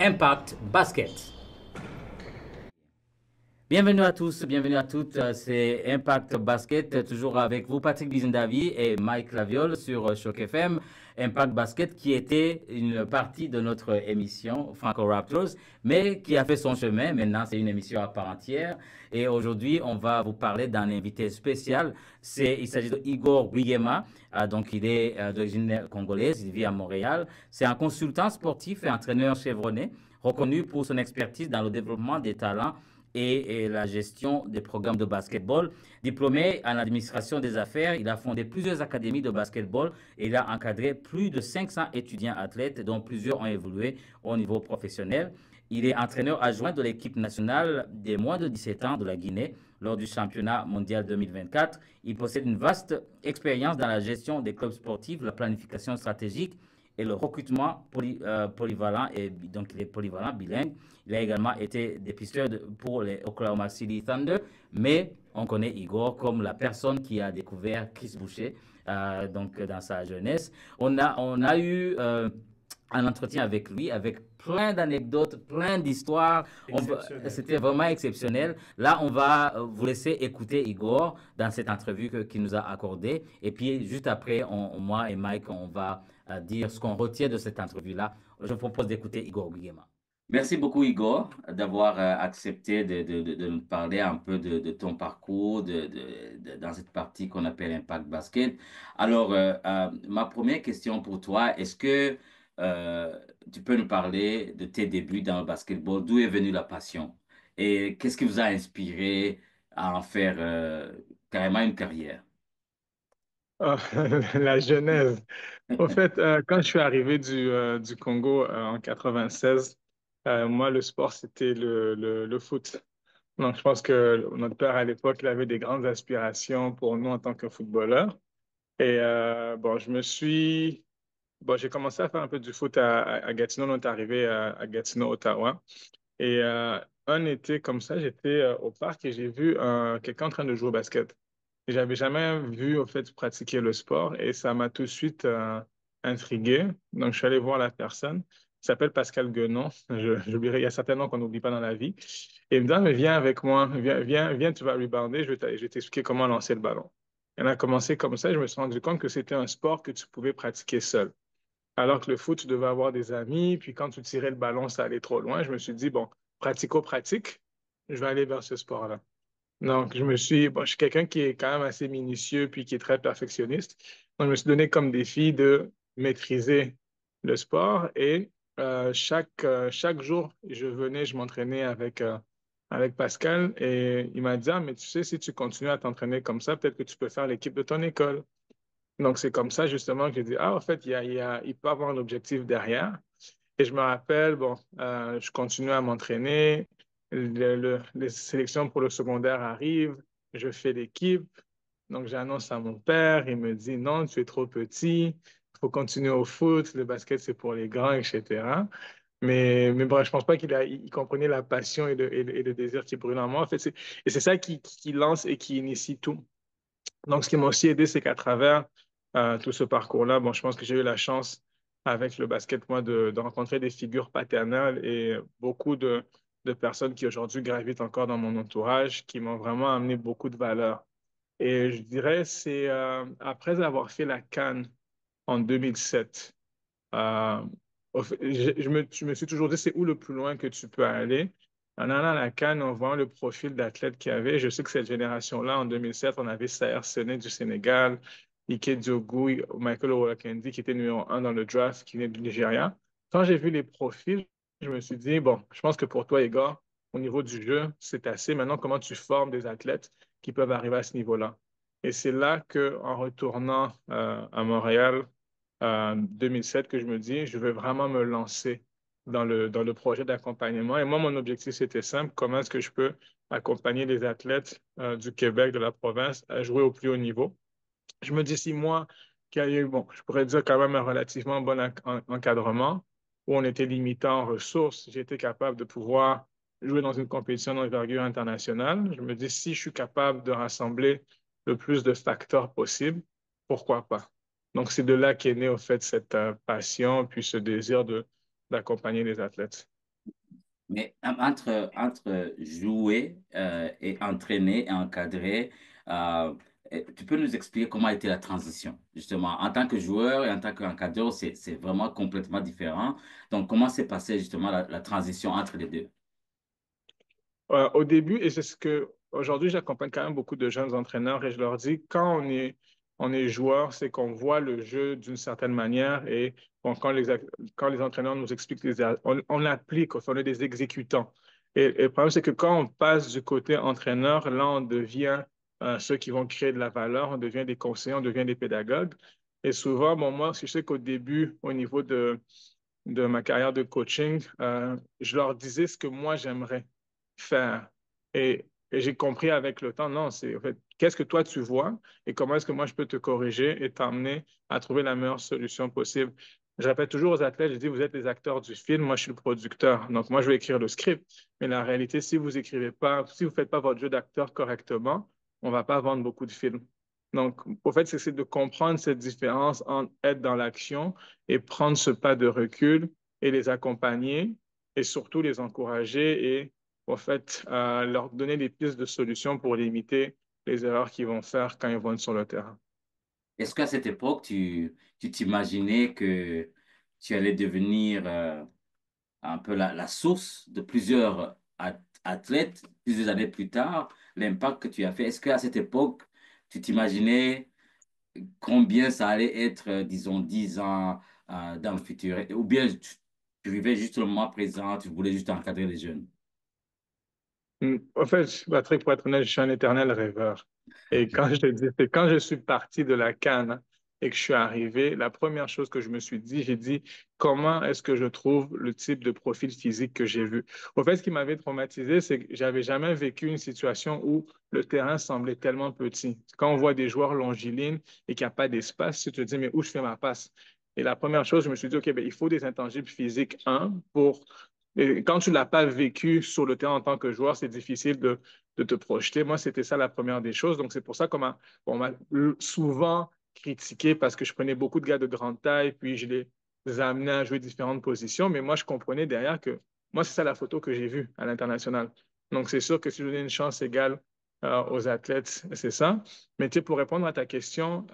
Impact Basket. Bienvenue à tous, bienvenue à toutes. C'est Impact Basket, toujours avec vous, Patrick Bizindavi et Mike Laviole sur Choc FM. Impact Basket qui était une partie de notre émission Franco Raptors, mais qui a fait son chemin. Maintenant, c'est une émission à part entière. Et aujourd'hui, on va vous parler d'un invité spécial. Il s'agit de Igor Guillema. Donc, il est d'origine congolaise, il vit à Montréal. C'est un consultant sportif et entraîneur chevronné, reconnu pour son expertise dans le développement des talents et la gestion des programmes de basketball. Diplômé en administration des affaires, il a fondé plusieurs académies de basketball et il a encadré plus de 500 étudiants athlètes, dont plusieurs ont évolué au niveau professionnel. Il est entraîneur adjoint de l'équipe nationale des moins de 17 ans de la Guinée lors du championnat mondial 2024. Il possède une vaste expérience dans la gestion des clubs sportifs, la planification stratégique et le recrutement polyvalent. Et donc, il est polyvalent, bilingue. Il a également été dépisteur pour les Oklahoma City Thunder, mais on connaît Igor comme la personne qui a découvert Chris Boucher donc dans sa jeunesse. On a eu un entretien avec lui, avec plein d'anecdotes, plein d'histoires. Exceptionnel. C'était vraiment exceptionnel. Là, on va vous laisser écouter Igor dans cette entrevue qu'il nous a accordée. Et puis, juste après, moi et Mike, on va dire ce qu'on retient de cette entrevue-là. Je vous propose d'écouter Igor Guillema. Merci beaucoup, Igor, d'avoir accepté de nous parler un peu de ton parcours dans cette partie qu'on appelle Impact Basket. Alors, ma première question pour toi, est-ce que tu peux nous parler de tes débuts dans le basketball? D'où est venue la passion? Et qu'est-ce qui vous a inspiré à en faire carrément une carrière? Ah, la genèse. Au fait, quand je suis arrivé du Congo en 96, moi, le sport, c'était le foot. Donc, je pense que notre père, à l'époque, il avait des grandes aspirations pour nous en tant que footballeurs. Et bon, j'ai commencé à faire un peu du foot à Gatineau. On est arrivé à Gatineau, Ottawa. Et un été comme ça, j'étais au parc et j'ai vu quelqu'un en train de jouer au basket. Et j'avais jamais vu, au fait, pratiquer le sport et ça m'a tout de suite intrigué. Donc, je suis allé voir la personne. Il s'appelle Pascal Guenon. J'oublierai, il y a certains noms qu'on n'oublie pas dans la vie. Et il me dit, ah, mais viens avec moi, viens, tu vas rebounder, je vais t'expliquer comment lancer le ballon. Et on a commencé comme ça et je me suis rendu compte que c'était un sport que tu pouvais pratiquer seul. Alors que le foot, tu devais avoir des amis, puis quand tu tirais le ballon, ça allait trop loin. Je me suis dit, bon, pratico-pratique, je vais aller vers ce sport-là. Donc, bon, je suis quelqu'un qui est quand même assez minutieux, puis qui est très perfectionniste. Donc, je me suis donné comme défi de maîtriser le sport et chaque jour, je m'entraînais avec Pascal et il m'a dit, ah, mais tu sais, si tu continues à t'entraîner comme ça, peut-être que tu peux faire l'équipe de ton école. Donc, c'est comme ça, justement, que j'ai dit, ah, en fait, il peut y avoir un objectif derrière. Et je me rappelle, bon, je continue à m'entraîner. Les sélections pour le secondaire arrivent. Je fais l'équipe. Donc, j'annonce à mon père. Il me dit, non, tu es trop petit. Il faut continuer au foot. Le basket, c'est pour les grands, etc. Mais bon, je pense pas il comprenait la passion et le désir qui brûle en moi. En fait, et c'est ça qui lance et qui initie tout. Donc, ce qui m'a aussi aidé, c'est qu'à travers tout ce parcours-là, bon, je pense que j'ai eu la chance avec le basket, moi, de rencontrer des figures paternelles et beaucoup de personnes qui aujourd'hui gravitent encore dans mon entourage, qui m'ont vraiment amené beaucoup de valeur. Et je dirais, c'est après avoir fait la CAN en 2007, euh, je me suis toujours dit, c'est où le plus loin que tu peux aller? En allant à la CAN, on voit le profil d'athlète qu'il y avait. Je sais que cette génération-là, en 2007, on avait Saër Sené du Sénégal, Ike Diogu, Michael Olakendi, qui était numéro un dans le draft, qui venait du Nigeria. Quand j'ai vu les profils, je me suis dit, bon, je pense que pour toi, Igor, au niveau du jeu, c'est assez. Maintenant, comment tu formes des athlètes qui peuvent arriver à ce niveau-là? Et c'est là que, en retournant à Montréal, 2007 que je me dis, je veux vraiment me lancer dans le projet d'accompagnement. Et moi, mon objectif, c'était simple. Comment est-ce que je peux accompagner les athlètes du Québec, de la province, à jouer au plus haut niveau? Je me dis, si moi, qui a eu, bon, je pourrais dire quand même un relativement bon encadrement, où on était limité en ressources, j'étais capable de pouvoir jouer dans une compétition d'envergure internationale. Je me dis, si je suis capable de rassembler le plus de facteurs possible, pourquoi pas? Donc, c'est de là qu'est née, au fait, cette passion, puis ce désir d'accompagner les athlètes. Mais entre jouer et entraîner et encadrer, euh, tu peux nous expliquer comment a été la transition, justement, en tant que joueur et en tant qu'encadreur, c'est vraiment complètement différent. Donc, comment s'est passée justement la transition entre les deux? Au début, et c'est ce que aujourd'hui j'accompagne quand même beaucoup de jeunes entraîneurs et je leur dis, quand on est joueur, c'est qu'on voit le jeu d'une certaine manière et bon, quand les entraîneurs nous expliquent, on l'applique, on est des exécutants. Et le problème, c'est que quand on passe du côté entraîneur, là, on devient ceux qui vont créer de la valeur, on devient des conseillers, on devient des pédagogues. Et souvent, bon, moi, je sais qu'au début, au niveau de ma carrière de coaching, je leur disais ce que moi j'aimerais faire. Et j'ai compris avec le temps, non, c'est en fait, qu'est-ce que toi tu vois et comment est-ce que moi je peux te corriger et t'amener à trouver la meilleure solution possible. Je répète toujours aux athlètes, je dis, vous êtes les acteurs du film, moi je suis le producteur. Donc moi je vais écrire le script. Mais la réalité, si vous écrivez pas, si vous faites pas votre jeu d'acteur correctement, on va pas vendre beaucoup de films. Donc, au fait, c'est de comprendre cette différence entre être dans l'action et prendre ce pas de recul et les accompagner et surtout les encourager et en fait leur donner des pistes de solutions pour limiter les erreurs qu'ils vont faire quand ils vont être sur le terrain. Est-ce qu'à cette époque, tu t'imaginais que tu allais devenir un peu la source de plusieurs athlètes plusieurs années plus tard, l'impact que tu as fait? Est-ce qu'à cette époque, tu t'imaginais combien ça allait être, disons, 10 ans dans le futur? Ou bien tu vivais juste le moment présent, tu voulais juste encadrer les jeunes? En fait, Patrick, pour être honnête, je suis un éternel rêveur. Et quand je te dis, c'est quand je suis parti de la Cannes et que je suis arrivé, la première chose que je me suis dit, j'ai dit, comment est-ce que je trouve le type de profil physique que j'ai vu? Au fait, ce qui m'avait traumatisé, c'est que j'avais jamais vécu une situation où le terrain semblait tellement petit. Quand on voit des joueurs longilignes et qu'il n'y a pas d'espace, tu te dis, mais où je fais ma passe? Et la première chose, je me suis dit, OK, ben, il faut des intangibles physiques, pour et quand tu ne l'as pas vécu sur le terrain en tant que joueur, c'est difficile de te projeter. Moi, c'était ça la première des choses. Donc, c'est pour ça on m'a souvent critiqué parce que je prenais beaucoup de gars de grande taille, puis je les amenais à jouer différentes positions. Mais moi, je comprenais derrière que moi, c'est ça la photo que j'ai vue à l'international. Donc, c'est sûr que si je donnais une chance égale aux athlètes, c'est ça. Mais tu sais, pour répondre à ta question,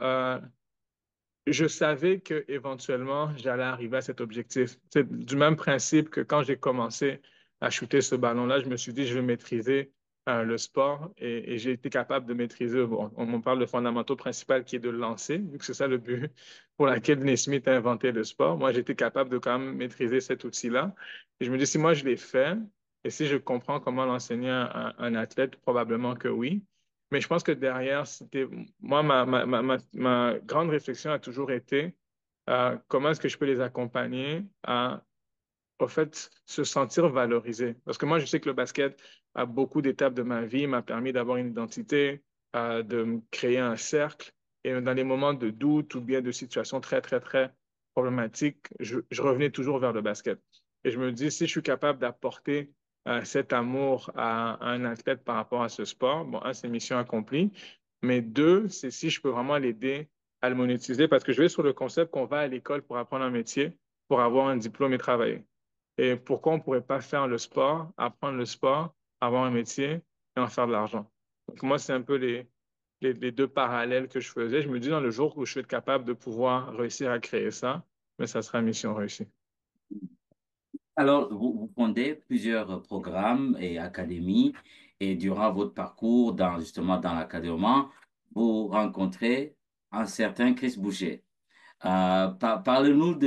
je savais que éventuellement j'allais arriver à cet objectif. C'est du même principe que quand j'ai commencé à shooter ce ballon-là, je me suis dit, je vais maîtriser le sport et j'ai été capable de maîtriser, bon, on me parle de fondamentaux principal qui est de le lancer, vu que c'est ça le but pour lequel Naismith a inventé le sport. Moi, j'ai été capable de quand même maîtriser cet outil-là. Et je me dis, si moi je l'ai fait et si je comprends comment l'enseigner à un athlète, probablement que oui. Mais je pense que derrière, c'était moi, ma grande réflexion a toujours été comment est-ce que je peux les accompagner à, au fait, se sentir valorisés. Parce que moi, je sais que le basket, à beaucoup d'étapes de ma vie, m'a permis d'avoir une identité, de me créer un cercle. Et dans les moments de doute ou bien de situations très, très, très problématiques, je revenais toujours vers le basket. Et je me dis, si je suis capable d'apporter cet amour à un athlète par rapport à ce sport, bon, un, c'est mission accomplie. Mais deux, c'est si je peux vraiment l'aider à le monétiser parce que je vais sur le concept qu'on va à l'école pour apprendre un métier, pour avoir un diplôme et travailler. Et pourquoi on ne pourrait pas faire le sport, apprendre le sport, avoir un métier et en faire de l'argent? Donc, moi, c'est un peu les deux parallèles que je faisais. Je me dis, dans le jour où je suis capable de pouvoir réussir à créer ça, mais ça sera mission réussie. Alors, vous fondez plusieurs programmes et académies et durant votre parcours justement dans l'académie, vous rencontrez un certain Chris Boucher. Parle-nous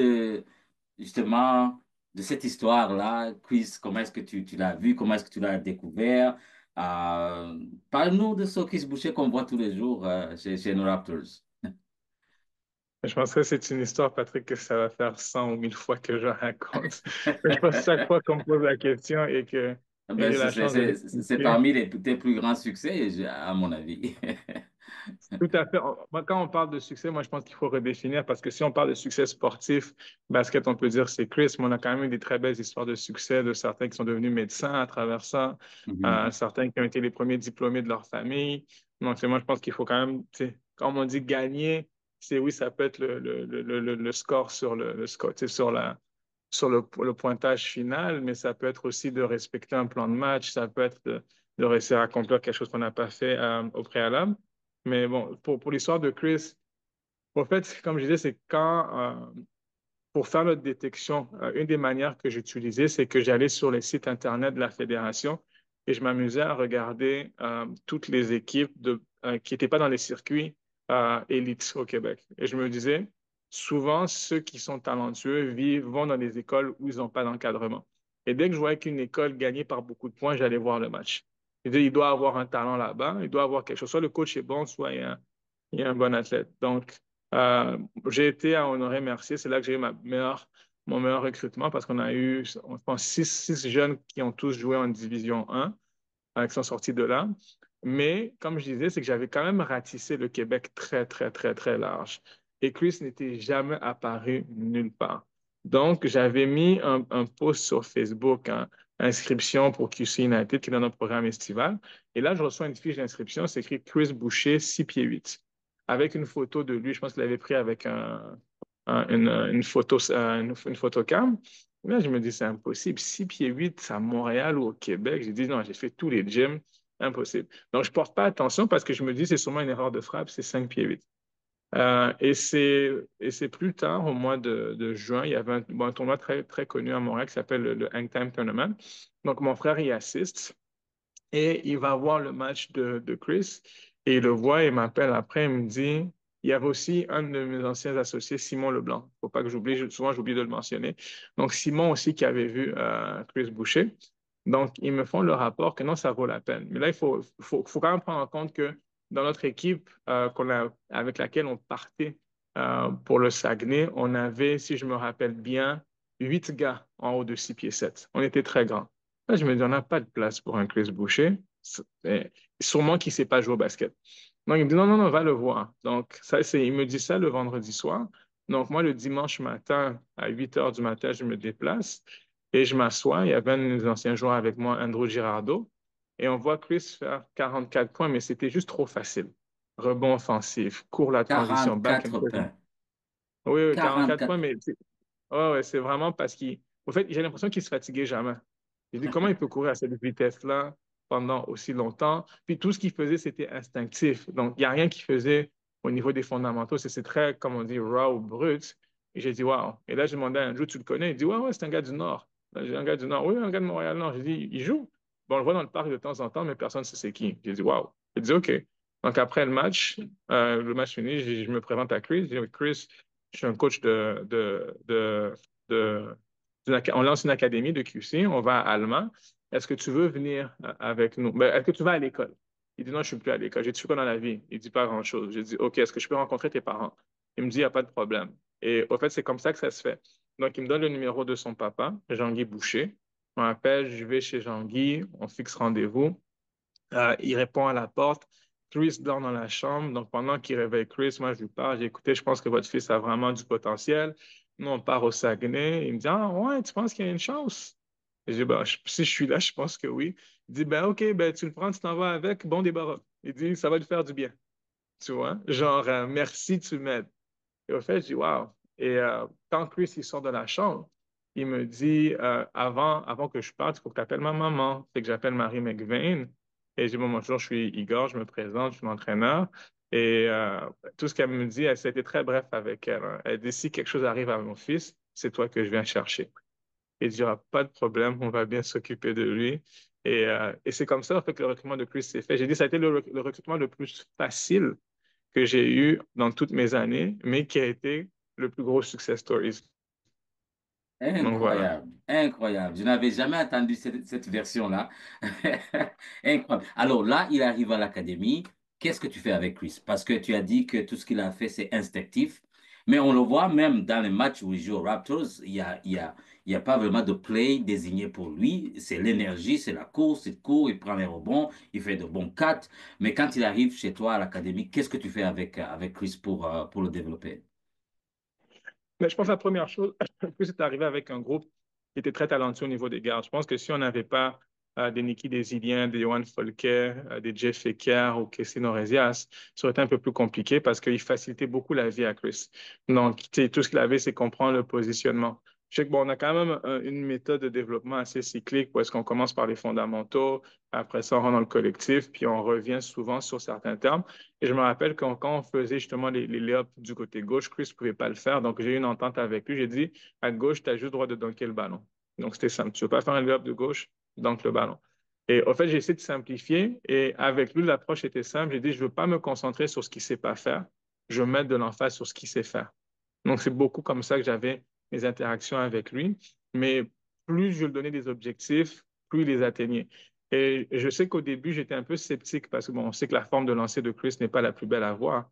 justement de cette histoire-là. Chris, comment est-ce que tu l'as vu? Comment est-ce que tu l'as découvert? Parle-nous de ce Chris Boucher qu'on voit tous les jours chez nos Raptors. Je pense que c'est une histoire, Patrick, que ça va faire 100 ou 1000 fois que je raconte. Mais je pense que chaque fois qu'on me pose la question et Ben, j'ai la chance de c'est l'expliquer. parmi tes plus grands succès, à mon avis. Tout à fait. Moi, quand on parle de succès, moi, je pense qu'il faut redéfinir parce que si on parle de succès sportif, basket, on peut dire c'est Chris, mais on a quand même eu des très belles histoires de succès de certains qui sont devenus médecins à travers ça, Mhm. certains qui ont été les premiers diplômés de leur famille. Donc, moi, je pense qu'il faut quand même, tu sais, quand on dit gagner, c'est oui, ça peut être le score sur le score, tu sais, sur le pointage final, mais ça peut être aussi de respecter un plan de match, ça peut être de réussir à accomplir quelque chose qu'on n'a pas fait au préalable. Mais bon, pour l'histoire de Chris, en fait, comme je disais, c'est pour faire notre détection, une des manières que j'utilisais, c'est que j'allais sur les sites Internet de la fédération et je m'amusais à regarder toutes les équipes qui n'étaient pas dans les circuits élites au Québec. Et je me disais, souvent, ceux qui sont talentueux vont dans des écoles où ils n'ont pas d'encadrement. Et dès que je voyais qu'une école gagnait par beaucoup de points, j'allais voir le match. Je disais, il doit avoir un talent là-bas, il doit avoir quelque chose. Soit le coach est bon, soit il y a un bon athlète. Donc, euh, j'ai été à Honoré-Mercier. C'est là que j'ai eu mon meilleur recrutement parce qu'on a eu, on pense, six jeunes qui ont tous joué en Division 1, qui sont sortis de là. Mais comme je disais, c'est que j'avais quand même ratissé le Québec très, très, très, très large. Et Chris n'était jamais apparu nulle part. Donc, j'avais mis un post sur Facebook, hein, inscription pour QC United, qui est dans notre programme estival. Et là, je reçois une fiche d'inscription, c'est écrit Chris Boucher, 6 pieds 8 avec une photo de lui. Je pense qu'il avait pris avec une photocam. Là, je me dis, c'est impossible. 6 pieds 8 à Montréal ou au Québec. J'ai dit, non, j'ai fait tous les gyms. Impossible. Donc, je ne porte pas attention parce que je me dis, c'est sûrement une erreur de frappe, c'est 5 pieds 8. Et c'est plus tard, au mois de juin, il y avait un tournoi très, très connu à Montréal qui s'appelle le Hang Time Tournament. Donc, mon frère y assiste. Et il va voir le match de Chris et il le voit et m'appelle après. Il me dit, il y avait aussi un de mes anciens associés, Simon Leblanc. Faut pas que j'oublie, souvent j'oublie de le mentionner. Donc, Simon aussi qui avait vu Chris Boucher. Donc, ils me font le rapport que non, ça vaut la peine. Mais là, il faut quand même prendre en compte que dans notre équipe avec laquelle on partait pour le Saguenay, on avait, si je me rappelle bien, 8 gars en haut de 6 pieds 7. On était très grands. Là, je me dis, on n'a pas de place pour un Chris Boucher. Eh, Sûrement qu'il ne sait pas jouer au basket. Donc, il me dit, non, non, non, va le voir. Donc, il me dit ça le vendredi soir. Donc, moi, le dimanche matin, à 8 heures du matin, je me déplace et je m'assois. Il y avait un de mes anciens joueurs avec moi, Andrew Girardeau. Et on voit Chris faire 44 points, mais c'était juste trop facile. Rebond offensif, court la transition, back and 44 forth. pains. Oui, oui, 44 points, 44. mais ouais, ouais, c'est vraiment parce au fait, j'ai l'impression qu'il se fatiguait jamais. J'ai dit, comment il peut courir à cette vitesse-là pendant aussi longtemps? Puis tout ce qu'il faisait, c'était instinctif. Donc, il n'y a rien qu'il faisait au niveau des fondamentaux. C'est très, comme on dit, raw ou brut. Et j'ai dit, waouh. Et là, j'ai demandé à Andrew, tu le connais? Il dit, ouais, ouais, c'est un gars du Nord. Là, j'ai un gars du Nord. Oui, un gars de Montréal-Nord. J'ai dit, il joue. Bon, on le voit dans le parc de temps en temps, mais personne ne sait c'est qui. J'ai dit, waouh. J'ai dit, OK. Donc, après le match fini, je me présente à Chris. Je dis, Chris, je suis un coach de on lance une académie de QC, on va à Allemand. Est-ce que tu veux venir avec nous? Ben, est-ce que tu vas à l'école? Il dit non, je ne suis plus à l'école. J'ai dit, tu fais quoi dans la vie? Il dit pas grand-chose. J'ai dit, OK, est-ce que je peux rencontrer tes parents? Il me dit, il n'y a pas de problème. Et au fait, c'est comme ça que ça se fait. Donc, il me donne le numéro de son papa, Jean-Guy Boucher. On appelle, je vais chez Jean-Guy, on fixe rendez-vous. Il répond à la porte. Chris dort dans la chambre. Donc, pendant qu'il réveille Chris, moi, je lui parle. J'ai écouté, je pense que votre fils a vraiment du potentiel. Nous, on part au Saguenay. Il me dit, ah, ouais, tu penses qu'il y a une chance? Et je dis, ben, si je suis là, je pense que oui. Il dit, ben, OK, ben, tu le prends, tu t'en vas avec, bon débarras. Il dit, ça va lui faire du bien. Tu vois? Genre, merci, tu m'aides. Et au fait, je dis, waouh. Et quand Chris, il sort de la chambre, il me dit, avant que je parte, il faut que tu appelles ma maman. C'est que j'appelle Marie McVeigh. Et je dis, bon, bonjour, je suis Igor, je me présente, je suis l'entraîneur. Et tout ce qu'elle me dit, ça a été très bref avec elle, hein. Elle dit, si quelque chose arrive à mon fils, c'est toi que je viens chercher. Et il dit, il n'y aura pas de problème, on va bien s'occuper de lui. Et c'est comme ça, en fait, que le recrutement de Chris s'est fait. J'ai dit, ça a été le recrutement le plus facile que j'ai eu dans toutes mes années, mais qui a été le plus gros success stories. Donc voilà. Incroyable, incroyable. Je n'avais jamais entendu cette version-là. Incroyable. Alors là, il arrive à l'académie. Qu'est-ce que tu fais avec Chris? Parce que tu as dit que tout ce qu'il a fait, c'est instinctif. Mais on le voit même dans les matchs où il joue aux Raptors, il y a pas vraiment de play désigné pour lui. C'est l'énergie, c'est la course, il court, il prend les rebonds, il fait de bons cuts. Mais quand il arrive chez toi à l'académie, qu'est-ce que tu fais avec Chris pour le développer? Mais je pense que la première chose, que c'est arrivé avec un groupe qui était très talentueux au niveau des gardes. Je pense que si on n'avait pas des Niki Desilien, des Johan Folker, des Jeff Fekir ou Kessie Norezias, ça aurait été un peu plus compliqué parce qu'il facilitait beaucoup la vie à Chris. Donc, tu sais, tout ce qu'il avait, c'est comprendre le positionnement. Je sais que bon, on a quand même une méthode de développement assez cyclique où est-ce qu'on commence par les fondamentaux, après ça, on rentre dans le collectif, puis on revient souvent sur certains termes. Et je me rappelle quand on faisait justement les lay-ups du côté gauche, Chris ne pouvait pas le faire. Donc, j'ai eu une entente avec lui. J'ai dit, à gauche, tu as juste le droit de dunker le ballon. Donc, c'était simple. Tu ne veux pas faire un lay-up de gauche, dunk le ballon. Et au fait, j'ai essayé de simplifier. Et avec lui, l'approche était simple. J'ai dit, je ne veux pas me concentrer sur ce qu'il ne sait pas faire. Je veux mettre de l'emphase sur ce qu'il sait faire. Donc, c'est beaucoup comme ça que j'avais mes interactions avec lui. Mais plus je lui donnais des objectifs, plus il les atteignait. Et je sais qu'au début, j'étais un peu sceptique parce que, bon, on sait que la forme de lancer de Chris n'est pas la plus belle à voir.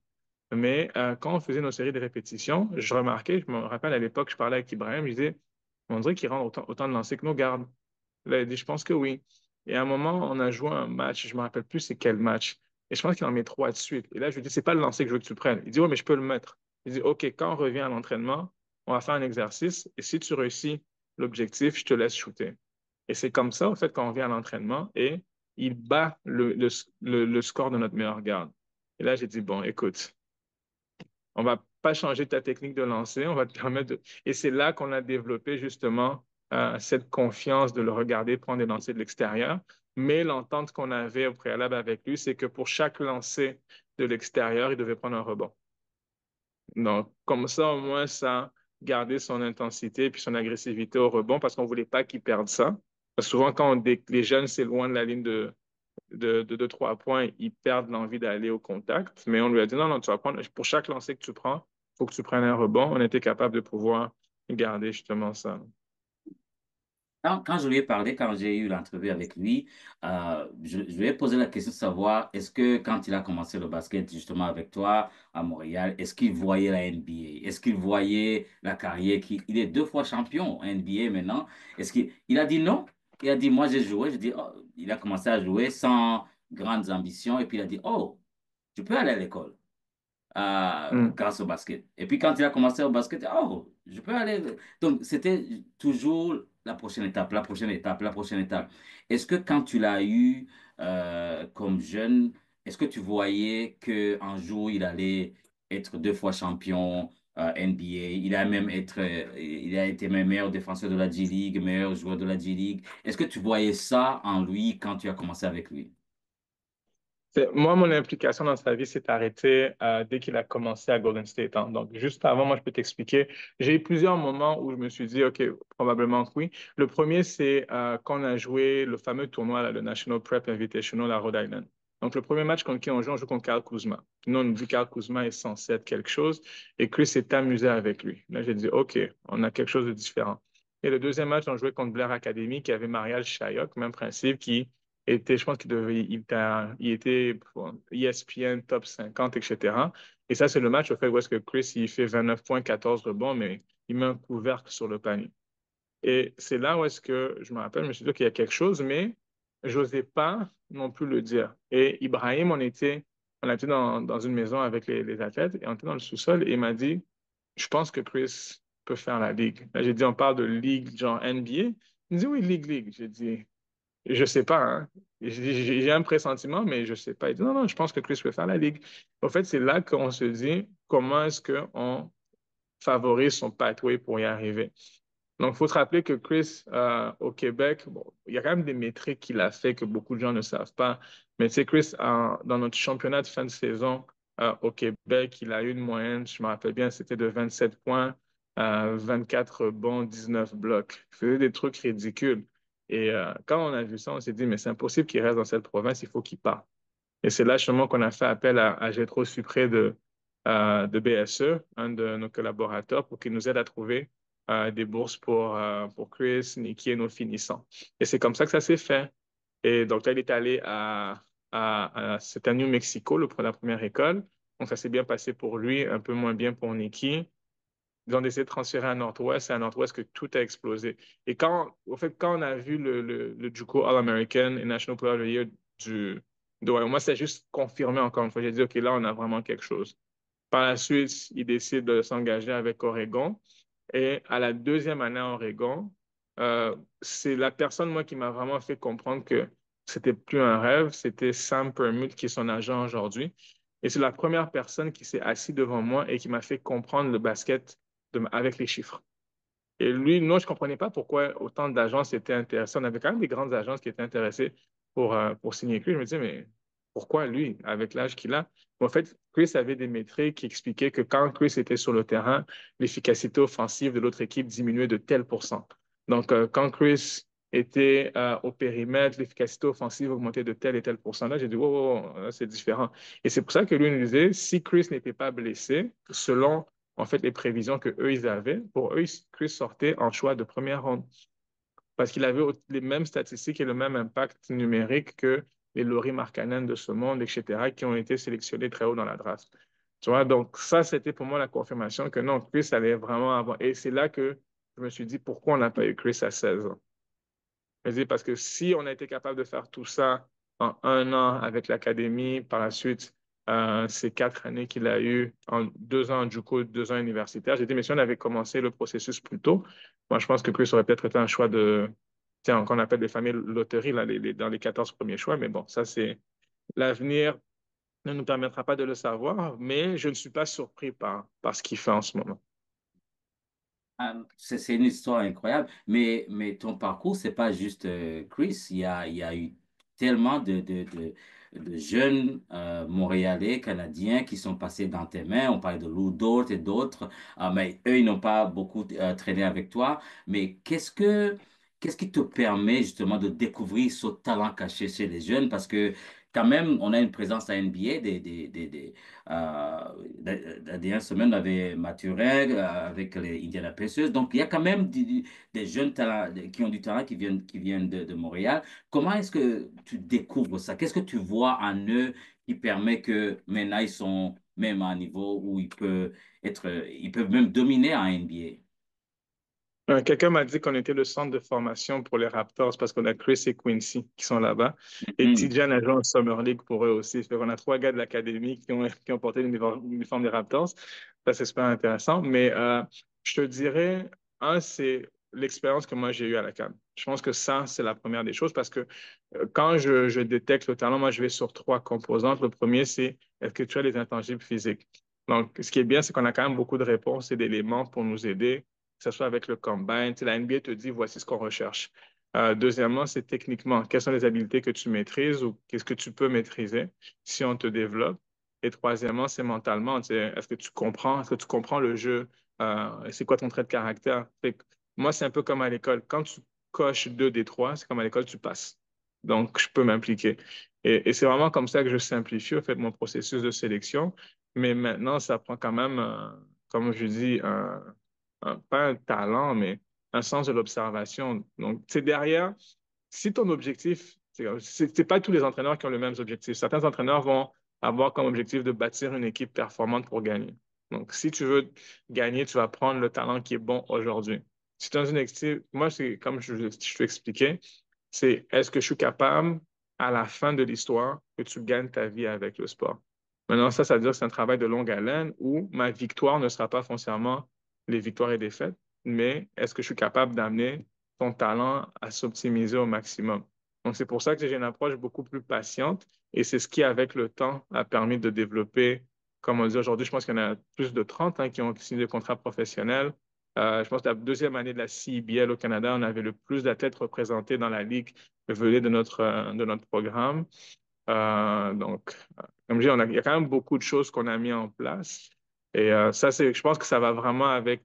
Mais quand on faisait nos séries de répétitions, je remarquais, je me rappelle à l'époque, je parlais avec Ibrahim, je disais, on dirait qu'il rend autant de lancers que nos gardes. Là, il dit, je pense que oui. Et à un moment, on a joué un match, je ne me rappelle plus c'est quel match. Et je pense qu'il en met trois de suite. Et là, je lui dis, c'est pas le lancer que je veux que tu prennes. Il dit, oui, mais je peux le mettre. Il dit, OK, quand on revient à l'entraînement, on va faire un exercice. Et si tu réussis l'objectif, je te laisse shooter. Et c'est comme ça, en fait, quand on vient à l'entraînement et il bat le score de notre meilleur garde. Et là, j'ai dit, bon, écoute, on va pas changer ta technique de lancer, on va te permettre de... Et c'est là qu'on a développé justement cette confiance de le regarder prendre des lancers de l'extérieur. Mais l'entente qu'on avait au préalable avec lui, c'est que pour chaque lancer de l'extérieur, il devait prendre un rebond. Donc, comme ça, au moins, ça gardait son intensité puis son agressivité au rebond parce qu'on ne voulait pas qu'il perde ça. Parce que souvent, les jeunes s'éloignent de la ligne de 3 points, ils perdent l'envie d'aller au contact. Mais on lui a dit non, non, tu vas prendre, pour chaque lancer que tu prends, il faut que tu prennes un rebond. On était capable de pouvoir garder justement ça. Quand je lui ai parlé, quand j'ai eu l'entrevue avec lui, je lui ai posé la question de savoir est-ce que quand il a commencé le basket justement avec toi à Montréal, est-ce qu'il voyait la NBA? Est-ce qu'il voyait la carrière il est 2 fois champion NBA maintenant? Il a dit non? Il a dit moi j'ai joué. Je dis oh, il a commencé à jouer sans grandes ambitions et puis il a dit oh, je peux aller à l'école Mm. grâce au basket. Et puis quand il a commencé au basket, oh, je peux aller. Donc c'était toujours la prochaine étape, la prochaine étape, la prochaine étape. Est-ce que quand tu l'as eu comme jeune, est-ce que tu voyais qu'un jour il allait être 2 fois champion NBA, il a été même meilleur défenseur de la G-League, meilleur joueur de la G-League. Est-ce que tu voyais ça en lui quand tu as commencé avec lui? Moi, mon implication dans sa vie s'est arrêtée dès qu'il a commencé à Golden State, hein. Donc, juste avant, moi, je peux t'expliquer. J'ai eu plusieurs moments où je me suis dit, OK, probablement que oui. Le premier, c'est quand on a joué le fameux tournoi, là, le National Prep Invitational à Rhode Island. Donc, le premier match contre qui on joue contre Karl Kuzma. Nous, on nous dit que Karl Kuzma est censé être quelque chose et Chris s'est amusé avec lui. Là, j'ai dit, OK, on a quelque chose de différent. Et le deuxième match, on jouait contre Blair Academy qui avait Marial Shayok, même principe, qui je pense il était pour ESPN Top 50, etc. Et ça, c'est le match au fait où est-ce que Chris, il fait 29 points, 14 rebonds, mais il met un couvercle sur le panier. Et c'est là où est-ce que je me rappelle, je me suis dit qu'il y a quelque chose, mais je n'osais pas non plus le dire. Et Ibrahim, on était dans une maison avec les athlètes et on était dans le sous-sol et il m'a dit, je pense que Chris peut faire la ligue. Là, j'ai dit, on parle de ligue genre NBA. Il me dit, oui, ligue. J'ai dit, je sais pas, hein. J'ai un pressentiment, mais je sais pas. Il dit, non, non, je pense que Chris peut faire la ligue. En fait, c'est là qu'on se dit comment est-ce qu'on favorise son pathway pour y arriver. Donc, il faut se rappeler que Chris, au Québec, bon, il y a quand même des métriques qu'il a fait que beaucoup de gens ne savent pas. Mais tu sais, Chris, dans notre championnat de fin de saison au Québec, il a eu une moyenne, je me rappelle bien, c'était de 27 points, 24 rebonds, 19 blocs. Il faisait des trucs ridicules. Et quand on a vu ça, on s'est dit, mais c'est impossible qu'il reste dans cette province, il faut qu'il parte. Et c'est là justement qu'on a fait appel à Gétro Supré de BSE, un de nos collaborateurs, pour qu'il nous aide à trouver des bourses pour Chris, Nikki et nos finissants. Et c'est comme ça que ça s'est fait. Et donc là, il est allé c'était à New Mexico, pour la première école. Donc ça s'est bien passé pour lui, un peu moins bien pour Nikki. Ils ont décidé de transférer à Northwest. C'est à Northwest que tout a explosé. Et quand on a vu le JUCO All-American et National Player of the Year moi, c'est juste confirmé encore une fois. J'ai dit, OK, là, on a vraiment quelque chose. Par la suite, il décide de s'engager avec Oregon. Et à la deuxième année à Oregon, c'est la personne, moi, qui m'a vraiment fait comprendre que c'était plus un rêve, c'était Sam Permute qui est son agent aujourd'hui. Et c'est la première personne qui s'est assise devant moi et qui m'a fait comprendre le basket avec les chiffres. Et lui, non, je ne comprenais pas pourquoi autant d'agences étaient intéressées. On avait quand même des grandes agences qui étaient intéressées pour signer avec lui. Je me disais, mais pourquoi lui, avec l'âge qu'il a? En fait, Chris avait des métriques qui expliquaient que quand Chris était sur le terrain, l'efficacité offensive de l'autre équipe diminuait de tel pourcent. Donc, quand Chris était au périmètre, l'efficacité offensive augmentait de tel et tel pourcent. Là, j'ai dit, wow, wow, wow, là, c'est différent. Et c'est pour ça que lui nous disait, si Chris n'était pas blessé, selon en fait les prévisions que eux ils avaient, pour eux, Chris sortait en choix de première ronde parce qu'il avait les mêmes statistiques et le même impact numérique que les Laurie Markkanen de ce monde, etc., qui ont été sélectionnés très haut dans la draft. Tu vois, donc ça, c'était pour moi la confirmation que non, Chris allait vraiment avoir. Et c'est là que je me suis dit, pourquoi on n'a pas eu Chris à 16 ans? Je me dis, parce que si on a été capable de faire tout ça en un an avec l'académie, par la suite, ces 4 années qu'il a eues, en 2 ans du coup, 2 ans universitaires, j'ai dit, mais si on avait commencé le processus plus tôt, moi, je pense que Chris aurait peut-être été un choix de, tiens, qu'on appelle les familles loteries, là, dans les 14 premiers choix. Mais bon, ça, c'est l'avenir ne nous permettra pas de le savoir, mais je ne suis pas surpris par ce qu'il fait en ce moment. Ah, c'est une histoire incroyable, mais ton parcours, c'est pas juste Chris. Il y a eu tellement de jeunes Montréalais, Canadiens qui sont passés dans tes mains. On parlait de Lou Dort et d'autres, mais eux, ils n'ont pas beaucoup traîné avec toi. Mais qu'est-ce qui te permet justement de découvrir ce talent caché chez les jeunes? Parce que quand même, on a une présence à NBA la dernière semaine, on avait Mathurin avec les Indiana Pacers. Donc, il y a quand même des jeunes talents qui ont du talent qui viennent de Montréal. Comment est-ce que tu découvres ça? Qu'est-ce que tu vois en eux qui permet que maintenant ils sont même à un niveau où ils peuvent même dominer en NBA? Quelqu'un m'a dit qu'on était le centre de formation pour les Raptors parce qu'on a Chris et Quincy qui sont là-bas. Et Mhm. Tijan a joué en Summer League pour eux aussi. On a 3 gars de l'académie qui ont porté l'uniforme des Raptors. Ça, c'est super intéressant. Mais je te dirais, un, c'est l'expérience que moi j'ai eue à la CAN. Je pense que ça, c'est la première des choses parce que quand je détecte le talent, moi, je vais sur 3 composantes. Le premier, c'est est-ce que tu as les intangibles physiques? Donc, ce qui est bien, c'est qu'on a quand même beaucoup de réponses et d'éléments pour nous aider que ce soit avec le combine. Tu sais, la NBA te dit, voici ce qu'on recherche. Deuxièmement, c'est techniquement, quelles sont les habiletés que tu maîtrises ou qu'est-ce que tu peux maîtriser si on te développe. Et troisièmement, c'est mentalement, tu sais, est-ce que tu comprends le jeu? C'est quoi ton trait de caractère? Fait que moi, c'est un peu comme à l'école. Quand tu coches 2 des 3, c'est comme à l'école, tu passes. Donc, je peux m'impliquer. Et c'est vraiment comme ça que je simplifie, en fait, mon processus de sélection. Mais maintenant, ça prend quand même, comme je dis, pas un talent, mais un sens de l'observation. Donc, c'est derrière, si ton objectif, c'est pas tous les entraîneurs qui ont le même objectif. Certains entraîneurs vont avoir comme objectif de bâtir une équipe performante pour gagner. Donc, si tu veux gagner, tu vas prendre le talent qui est bon aujourd'hui. Si tu es dans une équipe, moi, c'est comme je t'expliquais, c'est est-ce que je suis capable, à la fin de l'histoire, que tu gagnes ta vie avec le sport. Maintenant, ça veut dire que c'est un travail de longue haleine où ma victoire ne sera pas foncièrement les victoires et défaites, mais est-ce que je suis capable d'amener ton talent à s'optimiser au maximum? Donc, c'est pour ça que j'ai une approche beaucoup plus patiente et c'est ce qui, avec le temps, a permis de développer, comme on dit aujourd'hui, je pense qu'il y en a plus de 30 hein, qui ont signé des contrats professionnels. Je pense que la deuxième année de la CIBL au Canada, on avait le plus d'athlètes représentés dans la ligue venait de notre programme. Donc, comme je dis, il y a quand même beaucoup de choses qu'on a mis en place. Et ça, je pense que ça va vraiment avec,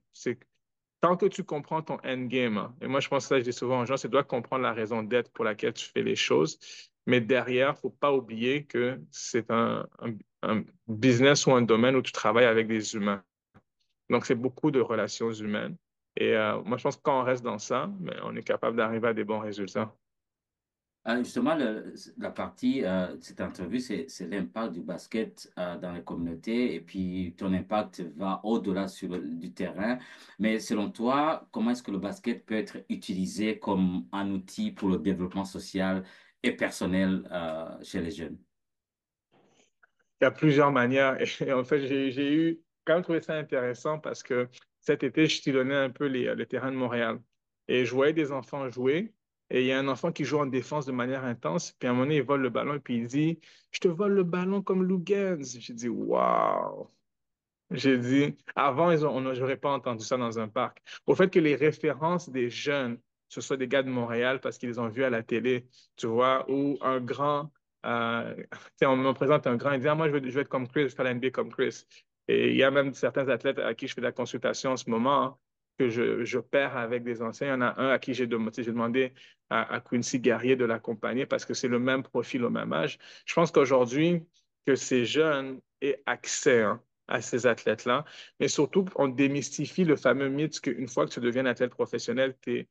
tant que tu comprends ton endgame, hein, et moi, je pense que ça, je dis souvent aux gens, c'est de comprendre la raison d'être pour laquelle tu fais les choses. Mais derrière, il ne faut pas oublier que c'est un business ou un domaine où tu travailles avec des humains. Donc, c'est beaucoup de relations humaines. Et moi, je pense que quand on reste dans ça, ben, on est capable d'arriver à des bons résultats. Justement, la partie de cette interview, c'est l'impact du basket dans les communautés et puis ton impact va au-delà du terrain. Mais selon toi, comment est-ce que le basket peut être utilisé comme un outil pour le développement social et personnel chez les jeunes? Il y a plusieurs manières. Et en fait, j'ai eu quand même trouvé ça intéressant parce que cet été, je sillonnais un peu les terrains de Montréal. Et je voyais des enfants jouer. Et il y a un enfant qui joue en défense de manière intense. Puis à un moment donné, il vole le ballon et puis il dit, je te vole le ballon comme Lou Gans. J'ai dit, waouh! J'ai dit, avant, j'aurais pas entendu ça dans un parc. Au fait que les références des jeunes, ce soit des gars de Montréal parce qu'ils les ont vus à la télé, tu vois, ou un grand, tu sais, on me présente un grand, il dit, ah, moi, je veux être comme Chris, je veux faire la NBA comme Chris. Et il y a même certains athlètes à qui je fais de la consultation en ce moment, hein, que je perds avec des anciens. Il y en a un à qui j'ai demandé à Quincy Guerrier de l'accompagner parce que c'est le même profil au même âge. Je pense qu'aujourd'hui, que ces jeunes aient accès, hein, à ces athlètes-là. Mais surtout, on démystifie le fameux mythe qu'une fois que tu deviens un athlète professionnel, t'es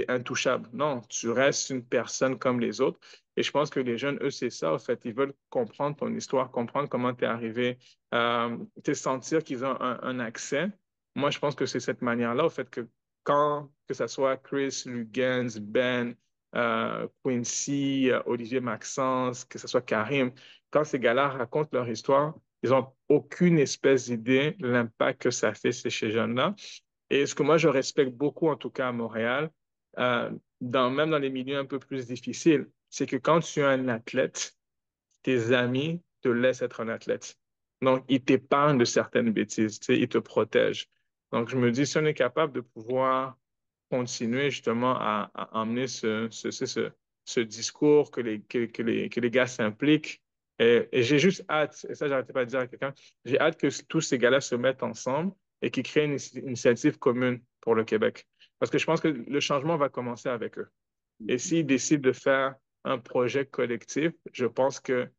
intouchable. Non, tu restes une personne comme les autres. Et je pense que les jeunes, eux, c'est ça, en fait. Ils veulent comprendre ton histoire, comprendre comment tu es arrivé, te sentir qu'ils ont un accès. Moi, je pense que c'est cette manière-là, au fait, que quand, que ce soit Chris, Lugens, Ben, Quincy, Olivier Maxence, que ce soit Karim, quand ces gars-là racontent leur histoire, ils n'ont aucune espèce d'idée de l'impact que ça fait chez ces jeunes-là. Et ce que moi, je respecte beaucoup, en tout cas à Montréal, même dans les milieux un peu plus difficiles, c'est que quand tu es un athlète, tes amis te laissent être un athlète. Donc, ils t'épargnent de certaines bêtises, tu sais, ils te protègent. Donc, je me dis, si on est capable de pouvoir continuer justement à emmener ce discours, que les gars s'impliquent. Et j'ai juste hâte, et ça, j'arrêtais pas de dire à quelqu'un, j'ai hâte que tous ces gars-là se mettent ensemble et qu'ils créent une initiative commune pour le Québec. Parce que je pense que le changement va commencer avec eux. Et s'ils décident de faire un projet collectif, je pense que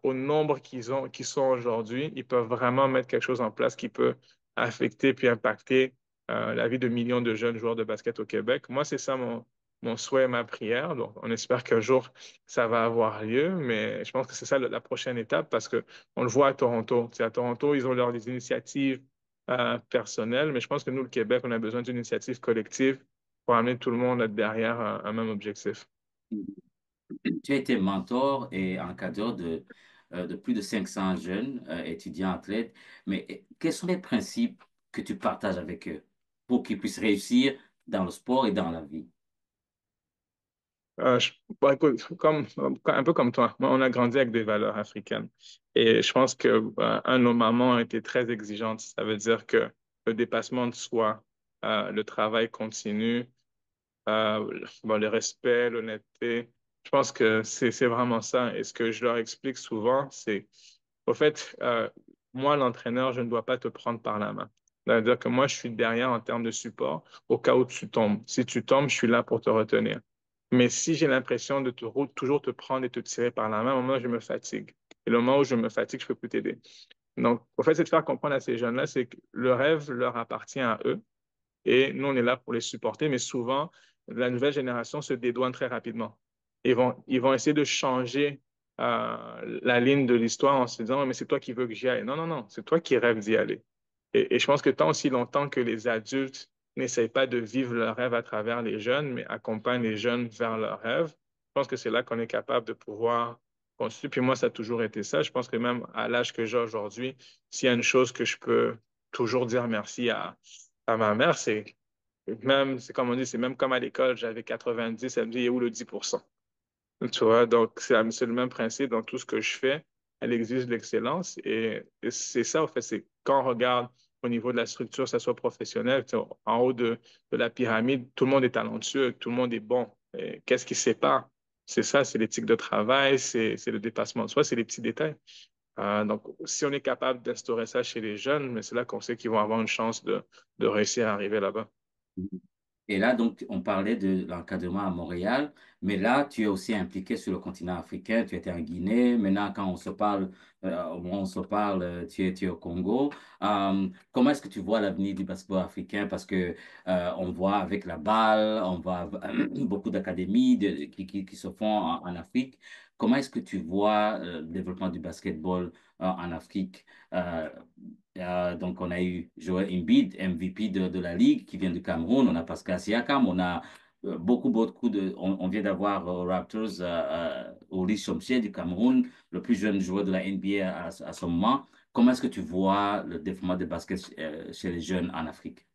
au nombre qu'ils sont aujourd'hui, ils peuvent vraiment mettre quelque chose en place qui peut affecter puis impacter la vie de millions de jeunes joueurs de basket au Québec. Moi, c'est ça mon souhait, ma prière. Donc, on espère qu'un jour, ça va avoir lieu, mais je pense que c'est ça la prochaine étape parce que on le voit à Toronto. Tu sais, à Toronto, ils ont des initiatives personnelles, mais je pense que nous, le Québec, on a besoin d'une initiative collective pour amener tout le monde derrière un même objectif. Tu as été mentor et encadreur de plus de 500 jeunes étudiants athlètes, mais quels sont les principes que tu partages avec eux pour qu'ils puissent réussir dans le sport et dans la vie? Bon, écoute, un peu comme toi, moi, on a grandi avec des valeurs africaines. Et je pense que un de nos mamans a été très exigeante. Ça veut dire que le dépassement de soi, le travail continu, bon, le respect, l'honnêteté, je pense que c'est vraiment ça. Et ce que je leur explique souvent, c'est, au fait, moi, l'entraîneur, je ne dois pas te prendre par la main. C'est-à-dire que moi, je suis derrière en termes de support au cas où tu tombes. Si tu tombes, je suis là pour te retenir. Mais si j'ai l'impression de toujours te prendre et te tirer par la main, à un moment, je me fatigue. Et le moment où je me fatigue, je ne peux plus t'aider. Donc, au fait, c'est de faire comprendre à ces jeunes-là, c'est que le rêve leur appartient à eux et nous, on est là pour les supporter, mais souvent, la nouvelle génération se dédouane très rapidement. Ils vont essayer de changer la ligne de l'histoire en se disant, mais c'est toi qui veux que j'y aille. Non, non, non, c'est toi qui rêves d'y aller. Et je pense que tant aussi longtemps que les adultes n'essayent pas de vivre leur rêve à travers les jeunes, mais accompagnent les jeunes vers leurs rêves, je pense que c'est là qu'on est capable de pouvoir continuer. Puis moi, ça a toujours été ça. Je pense que même à l'âge que j'ai aujourd'hui, s'il y a une chose que je peux toujours dire merci à ma mère, c'est comme on dit, c'est même comme à l'école, j'avais 90, elle me dit, il est où le 10%? Tu vois, donc c'est le même principe dans tout ce que je fais. Elle exige de l'excellence et c'est ça, en fait, c'est quand on regarde au niveau de la structure, que ce soit professionnel, tu sais, en haut de la pyramide, tout le monde est talentueux, tout le monde est bon. Et qu'est-ce qui sépare? C'est ça, c'est l'éthique de travail, c'est le dépassement de soi, c'est les petits détails. Donc, si on est capable d'instaurer ça chez les jeunes, mais c'est là qu'on sait qu'ils vont avoir une chance de réussir à arriver là-bas. Et là, donc, on parlait de l'encadrement à Montréal, mais là, tu es aussi impliqué sur le continent africain. Tu étais en Guinée. Maintenant, quand on se parle, au moment où on se parle, tu es au Congo. Comment est-ce que tu vois l'avenir du basketball africain? Parce que on voit avec la balle, on voit beaucoup d'académies qui se font en Afrique. Comment est-ce que tu vois le développement du basketball en Afrique? Euh, donc, on a eu Joel Embiid, MVP de la Ligue, qui vient du Cameroun. On a Pascal Siakam. On a beaucoup de. On vient d'avoir Raptors, Ulrich Chomchier du Cameroun, le plus jeune joueur de la NBA à ce moment. Comment est-ce que tu vois le développement du basket chez les jeunes en Afrique?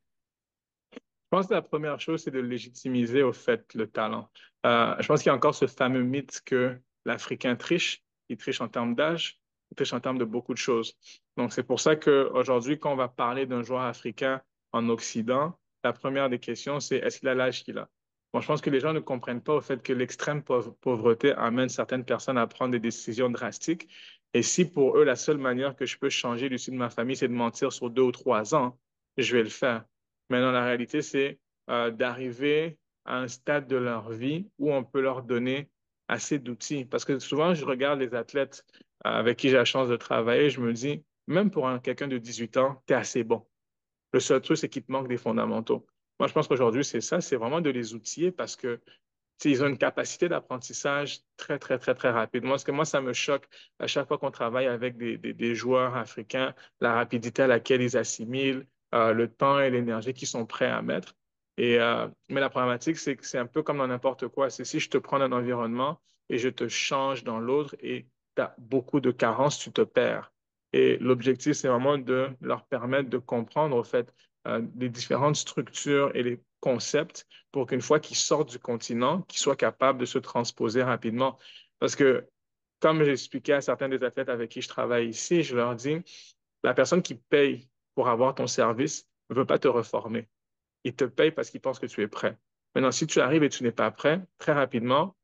Je pense que la première chose, c'est de légitimiser au fait le talent. Je pense qu'il y a encore ce fameux mythe que l'Africain triche, il triche en termes d'âge. riche en termes de beaucoup de choses. Donc, c'est pour ça qu'aujourd'hui, quand on va parler d'un joueur africain en Occident, la première des questions, c'est est-ce qu'il a l'âge qu'il a? Bon, je pense que les gens ne comprennent pas au fait que l'extrême pauvreté amène certaines personnes à prendre des décisions drastiques. Et si pour eux, la seule manière que je peux changer l'issue de ma famille, c'est de mentir sur 2 ou 3 ans, je vais le faire. Maintenant, la réalité, c'est d'arriver à un stade de leur vie où on peut leur donner assez d'outils. Parce que souvent, je regarde les athlètes avec qui j'ai la chance de travailler, je me dis, même pour quelqu'un de 18 ans, tu es assez bon. Le seul truc, c'est qu'il te manque des fondamentaux. Moi, je pense qu'aujourd'hui, c'est ça, c'est vraiment de les outiller parce que ils ont une capacité d'apprentissage très, très, très, très rapide. Moi, ce que moi, ça me choque à chaque fois qu'on travaille avec des joueurs africains, la rapidité à laquelle ils assimilent, le temps et l'énergie qu'ils sont prêts à mettre. Mais la problématique, c'est que c'est un peu comme dans n'importe quoi. C'est si je te prends d'un environnement et je te change dans l'autre et tu as beaucoup de carences, tu te perds. Et l'objectif, c'est vraiment de leur permettre de comprendre, au fait, les différentes structures et les concepts pour qu'une fois qu'ils sortent du continent, qu'ils soient capables de se transposer rapidement. Parce que, comme j'expliquais à certains des athlètes avec qui je travaille ici, je leur dis, la personne qui paye pour avoir ton service ne veut pas te reformer. Il te paye parce qu'il pense que tu es prêt. Maintenant, si tu arrives et tu n'es pas prêt, très rapidement,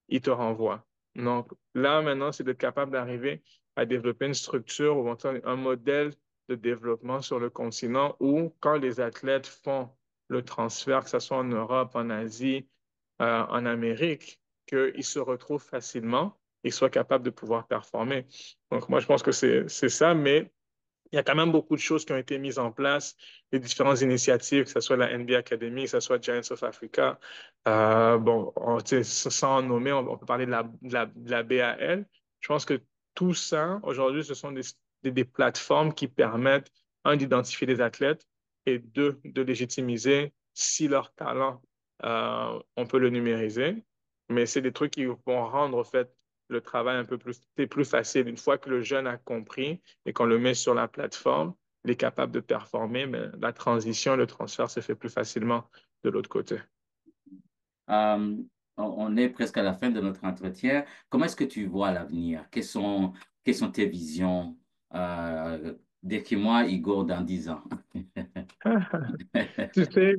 il te renvoie. Donc là, maintenant, c'est d'être capable d'arriver à développer une structure ou un modèle de développement sur le continent où, quand les athlètes font le transfert, que ce soit en Europe, en Asie, en Amérique, qu'ils se retrouvent facilement et soient capables de pouvoir performer. Donc moi, je pense que c'est ça, mais il y a quand même beaucoup de choses qui ont été mises en place, les différentes initiatives, que ce soit la NBA Academy, que ce soit Giants of Africa. Bon, sans nommer, on peut parler de la BAL. Je pense que tout ça, aujourd'hui, ce sont des plateformes qui permettent, un, d'identifier des athlètes et deux, de légitimiser si leur talent, on peut le numériser. Mais c'est des trucs qui vont rendre, en fait, le travail un peu plus facile. Une fois que le jeune a compris, et qu'on le met sur la plateforme, il est capable de performer, mais la transition, le transfert se fait plus facilement de l'autre côté. Euh, on est presque à la fin de notre entretien. Comment est-ce que tu vois l'avenir? Quelles sont tes visions? Décris-moi Igor dans 10 ans. Tu sais,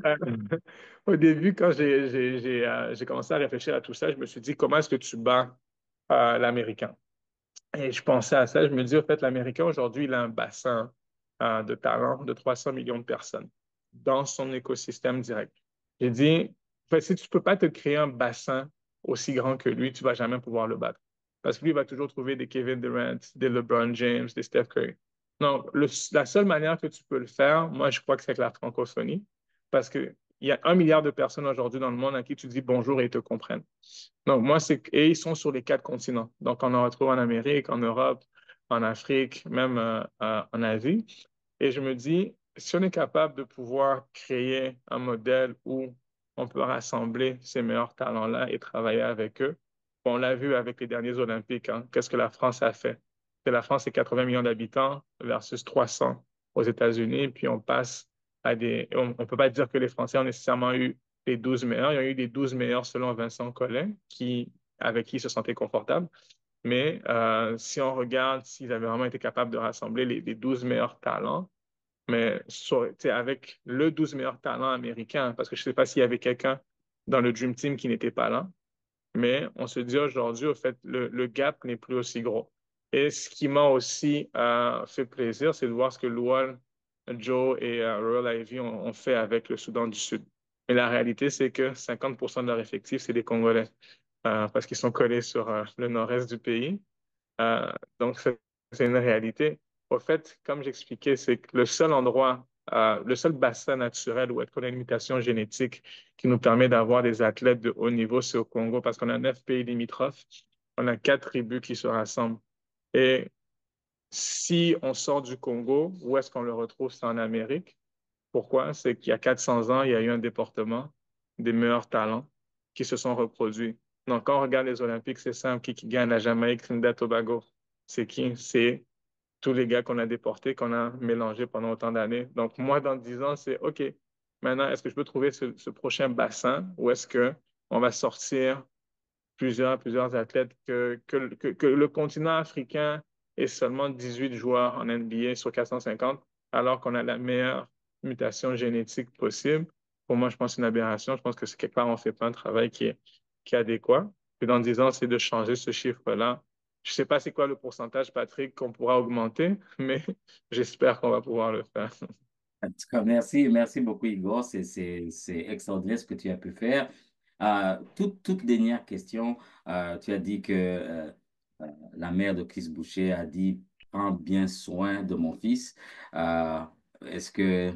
au début, quand j'ai commencé à réfléchir à tout ça, je me suis dit, comment est-ce que tu bats l'Américain? Et je pensais à ça, je me dis, au fait, l'Américain, aujourd'hui, il a un bassin de talent de 300 millions de personnes dans son écosystème direct. J'ai dit, en fait, si tu ne peux pas te créer un bassin aussi grand que lui, tu ne vas jamais pouvoir le battre. Parce que lui, il va toujours trouver des Kevin Durant, des LeBron James, des Steph Curry. Donc, la seule manière que tu peux le faire, moi, je crois que c'est avec la francophonie. Parce qu'il y a 1 milliard de personnes aujourd'hui dans le monde à qui tu dis bonjour et ils te comprennent. Donc, moi, et ils sont sur les 4 continents. Donc, on en retrouve en Amérique, en Europe, en Afrique, même en Asie. Et je me dis, si on est capable de pouvoir créer un modèle où on peut rassembler ces meilleurs talents-là et travailler avec eux, on l'a vu avec les derniers Olympiques, hein. Qu'est-ce que la France a fait? Que la France, c'est 80 millions d'habitants versus 300 aux États-Unis, puis on passe à des... On ne peut pas dire que les Français ont nécessairement eu les 12 meilleurs. Il y a eu les 12 meilleurs selon Vincent Collet, avec qui ils se sentaient confortables. Mais si on regarde s'ils avaient vraiment été capables de rassembler les 12 meilleurs talents, mais avec le 12 meilleurs talents américains, parce que je ne sais pas s'il y avait quelqu'un dans le Dream Team qui n'était pas là, mais on se dit aujourd'hui, au fait, le gap n'est plus aussi gros. Et ce qui m'a aussi fait plaisir, c'est de voir ce que Luol, Joe et Royal Ivy ont fait avec le Soudan du Sud. Mais la réalité, c'est que 50% de leur effectif, c'est des Congolais, parce qu'ils sont collés sur le nord-est du pays. Donc, c'est une réalité. Au fait, comme j'expliquais, c'est que le seul bassin naturel où on a une mutation génétique qui nous permet d'avoir des athlètes de haut niveau, c'est au Congo, parce qu'on a 9 pays limitrophes, on a 4 tribus qui se rassemblent. Et si on sort du Congo, où est-ce qu'on le retrouve? C'est en Amérique. Pourquoi? C'est qu'il y a 400 ans, il y a eu un déportement des meilleurs talents qui se sont reproduits. Donc, quand on regarde les Olympiques, c'est simple. Qui gagne la Jamaïque, Trinidad, Tobago? C'est qui? C'est tous les gars qu'on a déportés, qu'on a mélangés pendant autant d'années. Donc, moi, dans 10 ans, c'est OK. Maintenant, est-ce que je peux trouver ce prochain bassin ou est-ce que on va sortir plusieurs athlètes que le continent africain et seulement 18 joueurs en NBA sur 450, alors qu'on a la meilleure mutation génétique possible. Pour moi, je pense que c'est une aberration. Je pense que c'est quelque part, on ne fait pas un travail qui est adéquat. Et dans 10 ans, c'est de changer ce chiffre-là. Je ne sais pas c'est quoi le pourcentage, Patrick, qu'on pourra augmenter, mais j'espère qu'on va pouvoir le faire. En tout cas, merci, merci beaucoup, Igor. C'est extraordinaire ce que tu as pu faire. Toute dernière question. Tu as dit que la mère de Chris Boucher a dit, prends bien soin de mon fils. Euh, Est-ce que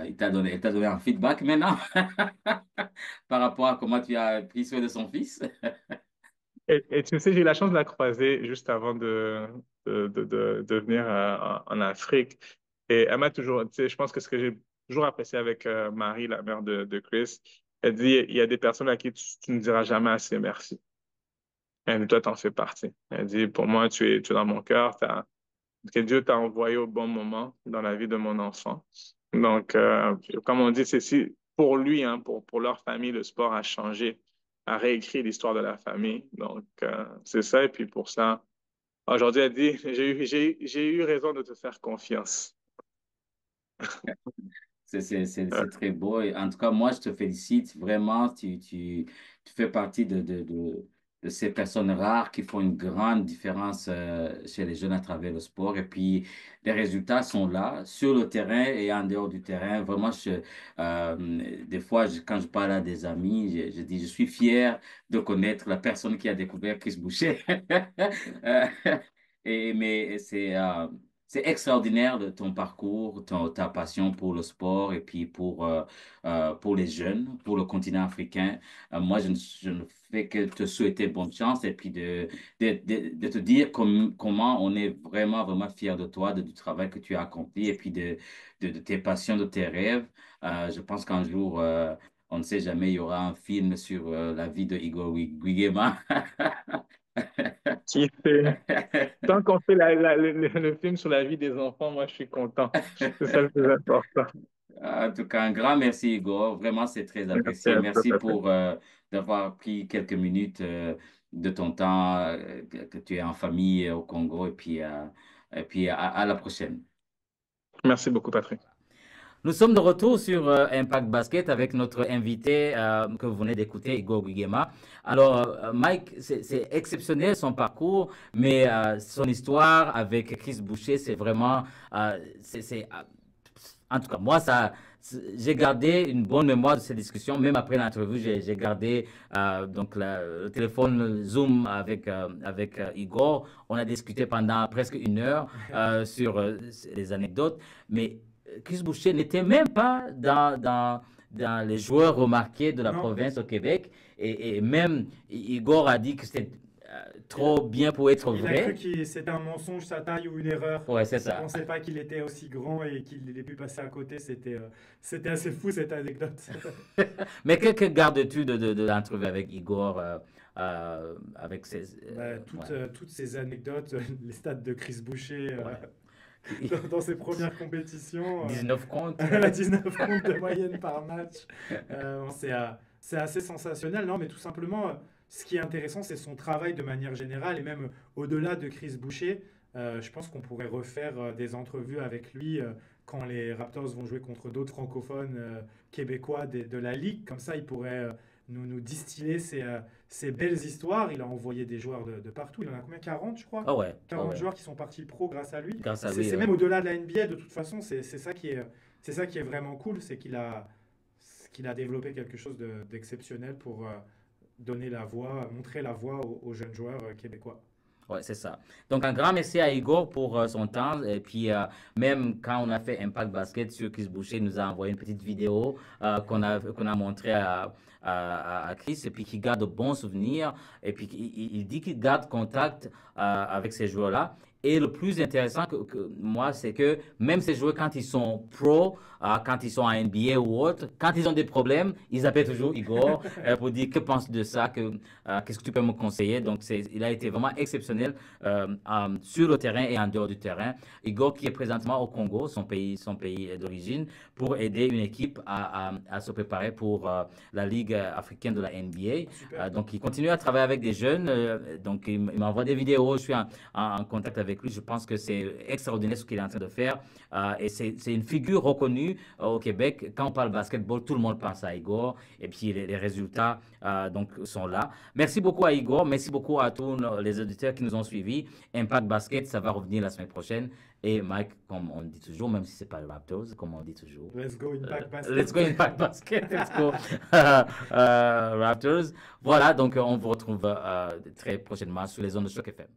il t'a donné un feedback maintenant par rapport à comment tu as pris soin de son fils? Et tu sais, j'ai eu la chance de la croiser juste avant de venir en Afrique. Et elle m'a toujours, tu sais, je pense que ce que j'ai toujours apprécié avec Marie, la mère de Chris, elle dit, il y a des personnes à qui tu ne diras jamais assez merci. Elle dit, toi, t'en fais partie. Elle dit, pour moi, tu es dans mon cœur, que Dieu t'a envoyé au bon moment dans la vie de mon enfant. Donc, comme on dit, c'est si pour lui, hein, pour leur famille, le sport a changé, a réécrit l'histoire de la famille. Donc, c'est ça. Et puis pour ça, aujourd'hui, elle dit, j'ai eu raison de te faire confiance. C'est très beau. Et en tout cas, moi, je te félicite. Vraiment, tu fais partie de ces personnes rares qui font une grande différence chez les jeunes à travers le sport. Et puis, les résultats sont là, sur le terrain et en dehors du terrain. Vraiment, des fois, quand je parle à des amis, je dis, je suis fier de connaître la personne qui a découvert Chris Boucher. Euh, mais c'est extraordinaire de ton parcours, ta passion pour le sport et puis pour les jeunes, pour le continent africain. Moi, je ne fais que te souhaiter bonne chance et puis de te dire comment on est vraiment, vraiment fiers de toi, du travail que tu as accompli et puis de tes passions, de tes rêves. Je pense qu'un jour, on ne sait jamais, il y aura un film sur la vie de Igor Guiguema. Qui fait, tant qu'on fait le film sur la vie des enfants, moi, je suis content. C'est ça le plus important. En tout cas, un grand merci, Igor. Vraiment, c'est très Merci apprécié. à toi, Merci Patrick. pour d'avoir pris quelques minutes de ton temps que tu es en famille au Congo. Et puis à la prochaine. Merci beaucoup, Patrick. Nous sommes de retour sur Impact Basket avec notre invité que vous venez d'écouter, Igor Guiguema. Alors, Mike, c'est exceptionnel son parcours, mais son histoire avec Chris Boucher, c'est vraiment, en tout cas, moi, j'ai gardé une bonne mémoire de cette discussion. Même après l'entrevue, j'ai gardé donc le téléphone Zoom avec Igor. On a discuté pendant presque une heure sur les anecdotes. Mais Chris Boucher n'était même pas dans les joueurs remarqués de la Non, province au Québec. Et même Igor a dit que c'était trop bien pour être il a cru vrai. que c'était un mensonge, sa taille ou une erreur. Ouais, c'est Il ça. pensait pas qu'il était aussi grand et qu'il ait pu passer à côté. C'était assez fou cette anecdote. Mais que gardes-tu de l'entrevue avec Igor, avec ses... Bah, ouais, toutes ces anecdotes, les stats de Chris Boucher ouais. dans ses premières compétitions, 19 comptes. 19 comptes de moyenne par match, c'est assez sensationnel. Non, mais tout simplement, ce qui est intéressant, c'est son travail de manière générale et même au-delà de Chris Boucher. Je pense qu'on pourrait refaire des entrevues avec lui quand les Raptors vont jouer contre d'autres francophones québécois de la Ligue. Comme ça, il pourrait nous distiller ces belles histoires. Il a envoyé des joueurs de partout. Il en a combien? 40, je crois. Ah ouais, ah 40 ouais. joueurs qui sont partis pro grâce à lui. Grâce à C'est lui, c'est ouais. même au-delà de la NBA, de toute façon. C'est ça qui est vraiment cool. C'est qu'il a développé quelque chose d'exceptionnel pour donner la voix, montrer la voix aux jeunes joueurs québécois. Ouais, c'est ça. Donc, un grand merci à Igor pour son temps. Et puis, même quand on a fait Impact Basket sur Chris Boucher, il nous a envoyé une petite vidéo qu'on a montré à Chris et puis qui garde de bons souvenirs. Et puis, il dit qu'il garde contact avec ces joueurs-là. Et le plus intéressant que moi, c'est que même ces joueurs, quand ils sont pro, quand ils sont en NBA ou autre, quand ils ont des problèmes, ils appellent toujours Igor pour dire que penses-tu de ça, qu'est-ce que tu peux me conseiller. Donc, il a été vraiment exceptionnel sur le terrain et en dehors du terrain. Igor qui est présentement au Congo, son pays d'origine, pour aider une équipe à se préparer pour la Ligue africaine de la NBA. Super. Donc, il continue à travailler avec des jeunes. Donc, il m'envoie des vidéos. Je suis en contact avec avec lui. Je pense que c'est extraordinaire ce qu'il est en train de faire. Et c'est une figure reconnue au Québec. Quand on parle basketball, tout le monde pense à Igor. Et puis les résultats donc, sont là. Merci beaucoup à Igor. Merci beaucoup à tous les auditeurs qui nous ont suivis. Impact Basket, ça va revenir la semaine prochaine. Et Mike, comme on dit toujours, même si ce n'est pas les Raptors, comme on dit toujours. Let's go Impact Basket. Let's go Impact Basket. Let's go Raptors. Voilà, donc on vous retrouve très prochainement sur les ondes de Choc FM.